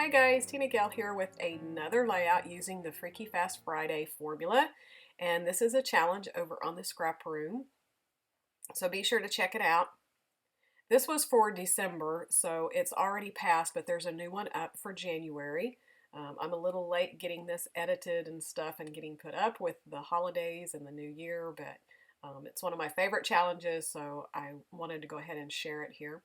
Hey guys, TinaGale here with another layout using the Freaky Fast Friday formula, and this is a challenge over on the Scrap Room, so be sure to check it out. This was for December, so it's already passed, but there's a new one up for January. I'm a little late getting this edited and stuff and getting put up with the holidays and the new year, but it's one of my favorite challenges, so I wanted to go ahead and share it here.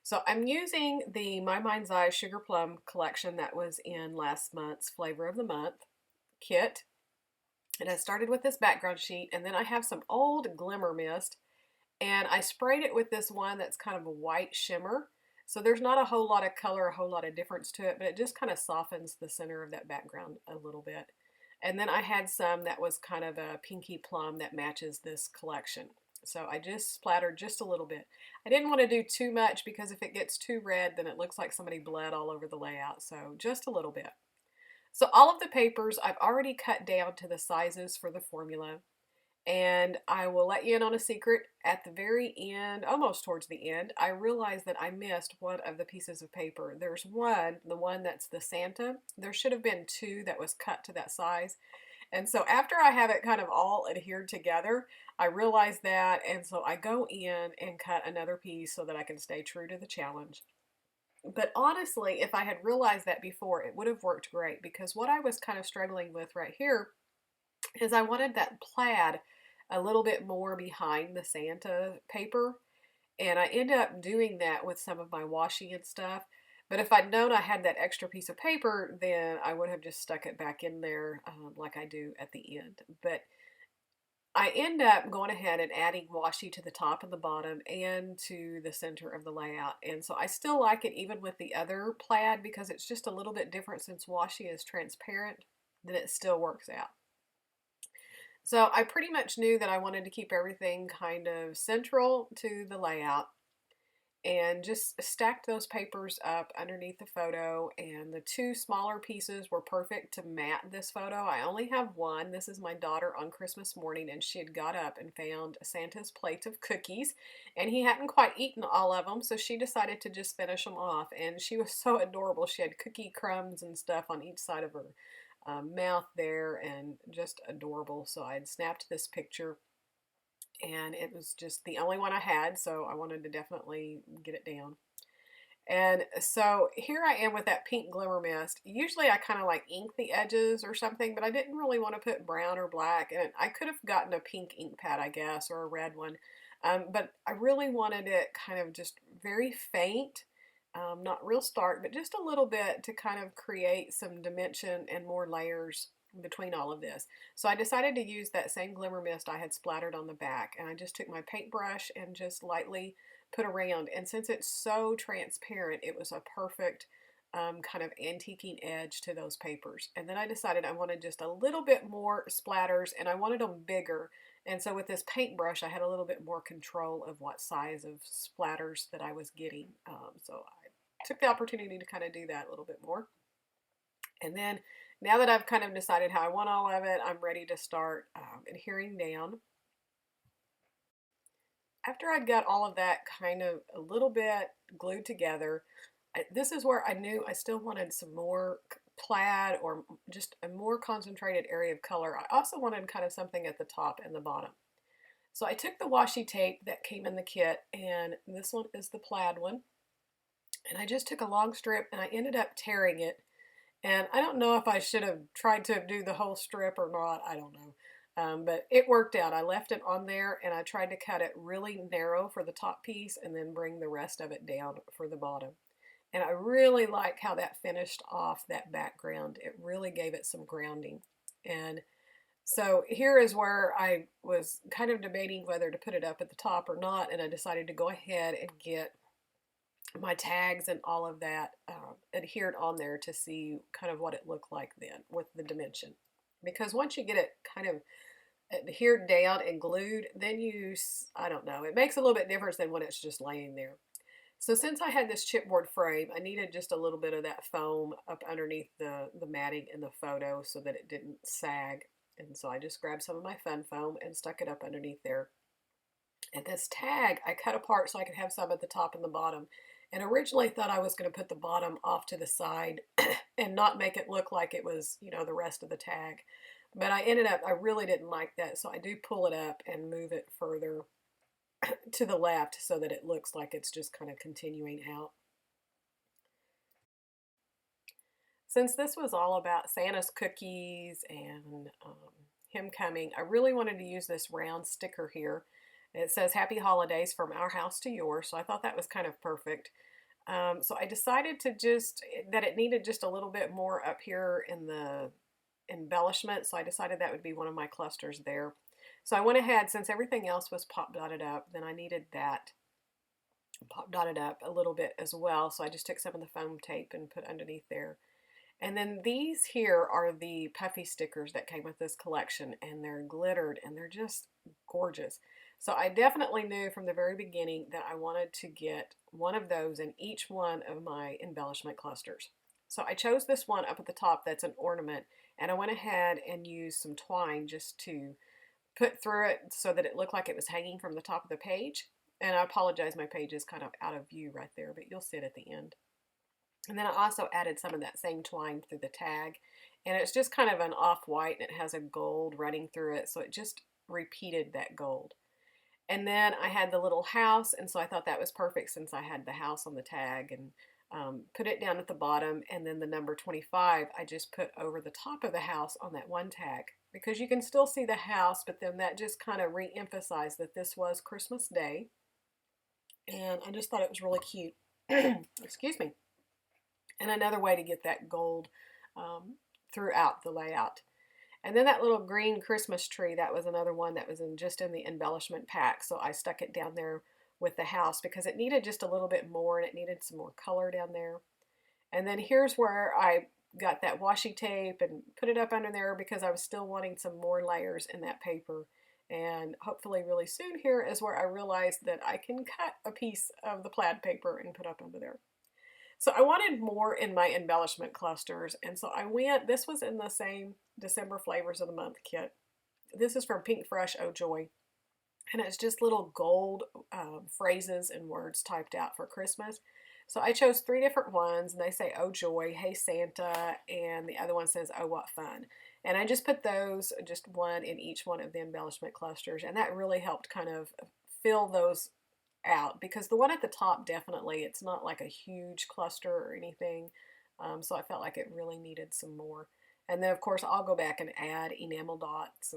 So I'm using the My Mind's Eye Sugar Plum collection that was in last month's Flavor of the Month kit. And I started with this background sheet, and then I have some old Glimmer Mist, and I sprayed it with this one that's kind of a white shimmer. So there's not a whole lot of color, a whole lot of difference to it, but it just kind of softens the center of that background a little bit. And then I had some that was kind of a pinky plum that matches this collection. So I just splattered just a little bit. I didn't want to do too much because if it gets too red, then it looks like somebody bled all over the layout. So just a little bit. So all of the papers I've already cut down to the sizes for the formula. And I will let you in on a secret. At the very end, almost towards the end, I realized that I missed one of the pieces of paper. There's one, the one that's the Santa. There should have been two that was cut to that size. And so after I have it kind of all adhered together, I realize that, and so I go in and cut another piece so that I can stay true to the challenge. But honestly, if I had realized that before, it would have worked great, because what I was kind of struggling with right here is I wanted that plaid a little bit more behind the Santa paper, and I end up doing that with some of my washi and stuff. But if I'd known I had that extra piece of paper, then I would have just stuck it back in there like I do at the end. But I end up going ahead and adding washi to the top and the bottom and to the center of the layout. And so I still like it even with the other plaid, because it's just a little bit different. Since washi is transparent, then it still works out. So I pretty much knew that I wanted to keep everything kind of central to the layout, and just stacked those papers up underneath the photo, and the two smaller pieces were perfect to mat this photo. I only have one. This is my daughter on Christmas morning, and she had got up and found Santa's plate of cookies, and he hadn't quite eaten all of them, so she decided to just finish them off, and she was so adorable. She had cookie crumbs and stuff on each side of her mouth there, and just adorable. So I had snapped this picture, and it was just the only one I had, so I wanted to definitely get it down. And so here I am with that pink Glimmer Mist. Usually I kind of like ink the edges or something, but I didn't really want to put brown or black, and I could have gotten a pink ink pad, I guess, or a red one. But I really wanted it kind of just very faint, not real stark, but just a little bit to kind of create some dimension and more layers between all of this. So I decided to use that same Glimmer Mist I had splattered on the back, and I just took my paintbrush and just lightly put around, and since it's so transparent, it was a perfect kind of antiquing edge to those papers. And then I decided I wanted just a little bit more splatters, and I wanted them bigger, and so with this paintbrush I had a little bit more control of what size of splatters that I was getting. So I took the opportunity to kind of do that a little bit more. And then now that I've kind of decided how I want all of it, I'm ready to start adhering down. After I'd got all of that kind of a little bit glued together, this is where I knew I still wanted some more plaid, or just a more concentrated area of color. I also wanted kind of something at the top and the bottom. So I took the washi tape that came in the kit, and this one is the plaid one, and I just took a long strip and I ended up tearing it. And I don't know if I should have tried to do the whole strip or not. I don't know. But it worked out. I left it on there, and I tried to cut it really narrow for the top piece and then bring the rest of it down for the bottom. And I really like how that finished off that background. It really gave it some grounding. And so here is where I was kind of debating whether to put it up at the top or not, and I decided to go ahead and get my tags and all of that adhered on there to see kind of what it looked like then with the dimension. Because once you get it kind of adhered down and glued, then I don't know, it makes a little bit difference than when it's just laying there. So since I had this chipboard frame, I needed just a little bit of that foam up underneath the matting in the photo so that it didn't sag. And so I just grabbed some of my fun foam and stuck it up underneath there. And this tag I cut apart so I could have some at the top and the bottom. And originally thought I was going to put the bottom off to the side and not make it look like it was, you know, the rest of the tag. But I ended up, I really didn't like that, so I do pull it up and move it further to the left so that it looks like it's just kind of continuing out. Since this was all about Santa's cookies and him coming, I really wanted to use this round sticker here. It says Happy Holidays from our house to yours, so I thought that was kind of perfect. So I decided to that it needed just a little bit more up here in the embellishment, so I decided that would be one of my clusters there. So I went ahead, since everything else was pop dotted up, then I needed that pop dotted up a little bit as well, so I just took some of the foam tape and put underneath there. And then these here are the puffy stickers that came with this collection, and they're glittered and they're just gorgeous. So I definitely knew from the very beginning that I wanted to get one of those in each one of my embellishment clusters. So I chose this one up at the top that's an ornament, and I went ahead and used some twine just to put through it so that it looked like it was hanging from the top of the page. And I apologize, my page is kind of out of view right there, but you'll see it at the end. And then I also added some of that same twine through the tag. And it's just kind of an off-white, and it has a gold running through it, so it just repeated that gold. And then I had the little house, and so I thought that was perfect since I had the house on the tag, and put it down at the bottom, and then the number 25 I just put over the top of the house on that one tag, because you can still see the house, but then that just kind of re-emphasized that this was Christmas Day. And I just thought it was really cute. Excuse me. And another way to get that gold throughout the layout. And then that little green Christmas tree, that was another one that was just in the embellishment pack. So I stuck it down there with the house because it needed just a little bit more, and it needed some more color down there. And then here's where I got that washi tape and put it up under there because I was still wanting some more layers in that paper. And hopefully really soon here is where I realized that I can cut a piece of the plaid paper and put up under there. So I wanted more in my embellishment clusters, and so I went, this was in the same December Flavors of the Month kit. This is from Pink Fresh Oh Joy, and it's just little gold phrases and words typed out for Christmas. So I chose 3 different ones, and they say Oh Joy, Hey Santa, and the other one says Oh What Fun. And I just put those, just one in each one of the embellishment clusters, and that really helped kind of fill those out, because the one at the top, definitely, it's not like a huge cluster or anything, so I felt like it really needed some more. And then of course I'll go back and add enamel dots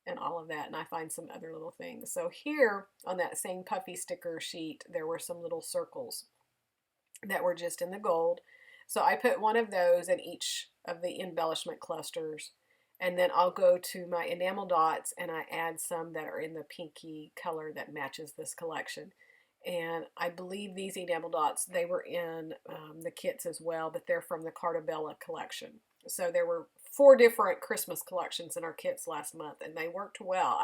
and all of that, and I find some other little things. So here on that same puffy sticker sheet, there were some little circles that were just in the gold, so I put one of those in each of the embellishment clusters. And then I'll go to my enamel dots, and I add some that are in the pinky color that matches this collection. And I believe these enamel dots, they were in the kits as well, but they're from the Cartabella collection. So there were 4 different Christmas collections in our kits last month, and they worked well.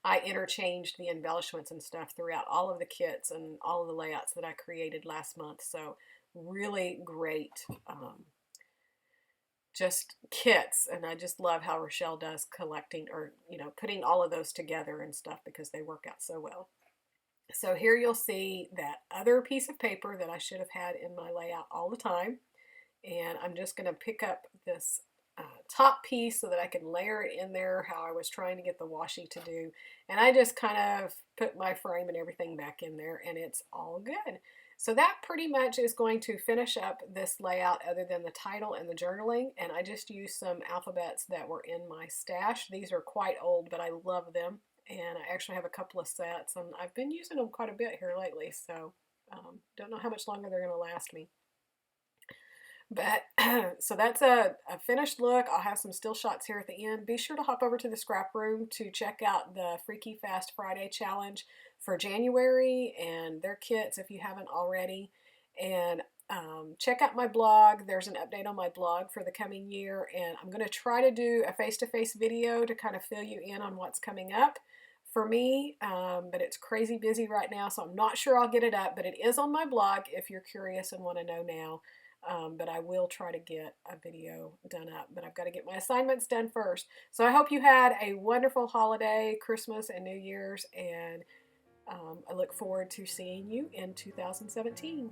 I interchanged the embellishments and stuff throughout all of the kits and all of the layouts that I created last month. So really great just kits, and I just love how Rochelle does collecting, or putting all of those together and stuff, because they work out so well. So here you'll see that other piece of paper that I should have had in my layout all the time, and I'm just going to pick up this top piece so that I can layer it in there how I was trying to get the washi to do, and I just kind of put my frame and everything back in there, and it's all good. So that pretty much is going to finish up this layout, other than the title and the journaling, and I just used some alphabets that were in my stash. These are quite old, but I love them, and I actually have a couple of sets, and I've been using them quite a bit here lately, so don't know how much longer they're going to last me. But so that's a finished look. I'll have some still shots here at the end. Be sure to hop over to the scrap room to check out the Freaky Fast Friday challenge for January and their kits if you haven't already. And check out my blog. There's an update on my blog for the coming year, and I'm going to try to do a face-to-face video to kind of fill you in on what's coming up for me, but it's crazy busy right now, so I'm not sure I'll get it up, but it is on my blog if you're curious and want to know now. But I will try to get a video done up, but I've got to get my assignments done first. So I hope you had a wonderful holiday, Christmas and New Year's, and I look forward to seeing you in 2017.